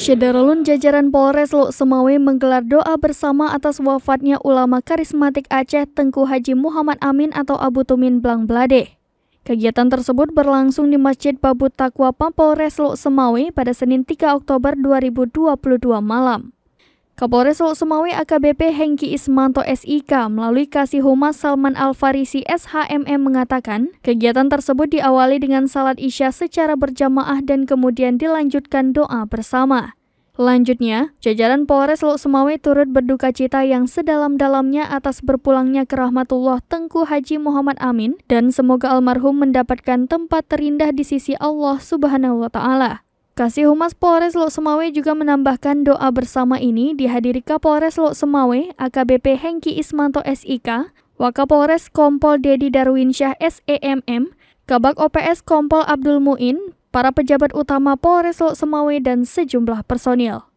Syederalun jajaran Polres Lok Sumawe menggelar doa bersama atas wafatnya ulama karismatik Aceh Tengku Haji Muhammad Amin atau Abu Tumin Blang Blade. Kegiatan tersebut berlangsung di Masjid Babut Taqwa Polres Lok Sumawe pada Senin 3 Oktober 2022 malam. Kapolres Lok Sumawe AKBP Hengki Ismanto SIK melalui Kasih Humas Salman Al-Farisi SHMM mengatakan, kegiatan tersebut diawali dengan salat Isya secara berjamaah dan kemudian dilanjutkan doa bersama. Lanjutnya, jajaran Polres Lok Sumawe turut berduka cita yang sedalam-dalamnya atas berpulangnya ke rahmatullah Tengku Haji Muhammad Amin dan semoga almarhum mendapatkan tempat terindah di sisi Allah Subhanahu wa Ta'ala. Kasih Humas Polres Lok Sumawe juga menambahkan doa bersama ini dihadiri Kapolres Lok Sumawe AKBP Hengki Ismanto SIK, Wakapolres Kompol Dedi Darwinsyah SEMM, Kabak OPS Kompol Abdul Muin, para pejabat utama Polres Lok Sumawe dan sejumlah personil.